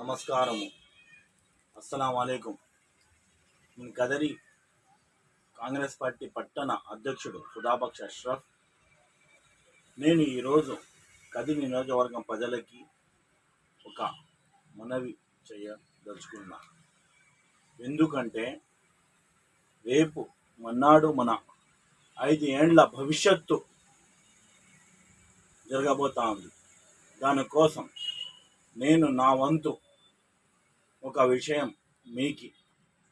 నమస్కారము. అస్సలాము అలైకుం. నేను కదరి కాంగ్రెస్ పార్టీ పట్టణ అధ్యక్షుడు సుధాబక్ష్ అష్రఫ్. నేను ఈరోజు కదిరి నియోజకవర్గం ప్రజలకి ఒక మనవి చేయదలుచుకున్నా. ఎందుకంటే రేపు మన్నాడు మన 5 ఏండ్ల భవిష్యత్తు జరగబోతా ఉంది. దానికోసం నేను నా వంతు ఒక విషయం మీకు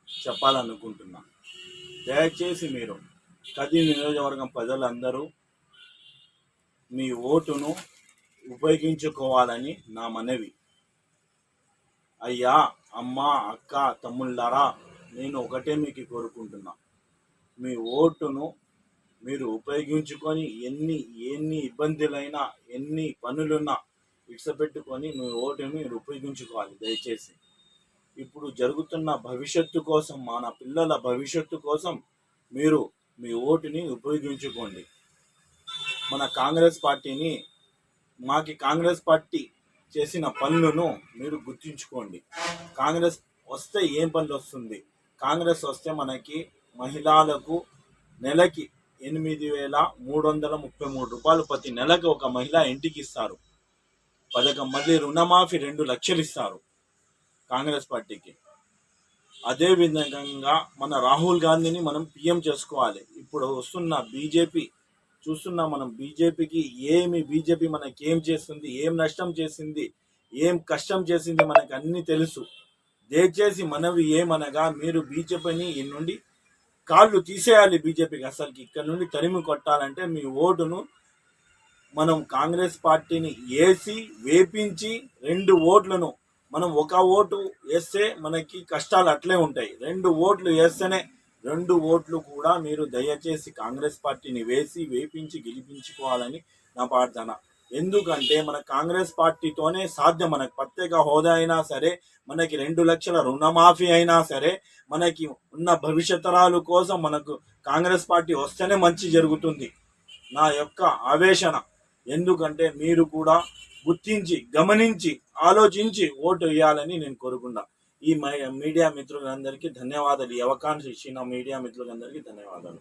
చెప్పాలనుకుంటున్నా. దయచేసి మీరు కదిరి నియోజకవర్గం ప్రజలందరూ మీ ఓటును ఉపయోగించుకోవాలని నా మనవి. అయ్యా, అమ్మ, అక్క, తమ్ముళ్ళారా, నేను ఒకటే మీకు కోరుకుంటున్నా. మీ ఓటును మీరు ఉపయోగించుకొని ఎన్ని ఇబ్బందులైనా ఎన్ని పనులున్నా ఇడిచిపెట్టుకొని మీ ఓటును మీరు ఉపయోగించుకోవాలి దయచేసి. ఇప్పుడు జరుగుతున్న భవిష్యత్తు కోసం, మన పిల్లల భవిష్యత్తు కోసం మీరు మీ ఓటుని ఉపయోగించుకోండి. మన కాంగ్రెస్ పార్టీ చేసిన పనులను మీరు గుర్తుంచుకోండి. కాంగ్రెస్ వస్తే ఏం పనులు వస్తుంది? కాంగ్రెస్ వస్తే మనకి మహిళలకు నెలకి 8,333 రూపాయలు ప్రతి నెలకు ఒక మహిళ ఇంటికి ఇస్తారు. పథకం, మళ్ళీ రుణమాఫీ 2 లక్షలు ఇస్తారు కాంగ్రెస్ పార్టీకి. అదేవిధంగా మన రాహుల్ గాంధీని మనం పిఎం చేసుకోవాలి. ఇప్పుడు వస్తున్న బీజేపీ చూస్తున్నా, మనం బీజేపీకి బీజేపీ మనకి ఏం చేస్తుంది, ఏం నష్టం చేసింది, ఏం కష్టం చేసింది మనకి అన్నీ తెలుసు. దయచేసి మనవి ఏమనగా, మీరు బీజేపీని ఈ నుండి కాళ్ళు తీసేయాలి. బీజేపీకి అసలుకి ఇక్కడ నుండి తరిమి కొట్టాలంటే మీ ఓటును మనం కాంగ్రెస్ పార్టీని వేపించి 2 ఓట్లను మనం ఒక ఓటు వేస్తే మనకి కష్టాలు అట్లే ఉంటాయి. 2 ఓట్లు వేస్తేనే 2 ఓట్లు కూడా మీరు దయచేసి కాంగ్రెస్ పార్టీని వేపించి గెలిపించుకోవాలని నా ప్రార్థన. ఎందుకంటే మన కాంగ్రెస్ పార్టీతోనే సాధ్యం. మనకు ప్రత్యేక హోదా అయినా సరే, మనకి 2 లక్షల రుణమాఫీ అయినా సరే, మనకి ఉన్న భవిష్యత్తరాలు కోసం మనకు కాంగ్రెస్ పార్టీ వస్తేనే మంచి జరుగుతుంది. నా యొక్క ఆవేశన. ఎందుకంటే మీరు కూడా గుర్తించి, గమనించి, ఆలోచించి ఓటు వేయాలని నేను కోరుకున్నా. ఈ మీడియా మిత్రులందరికీ ధన్యవాదాలు. ఈ అవకాశం ఇచ్చిన మీడియా మిత్రులందరికీ ధన్యవాదాలు.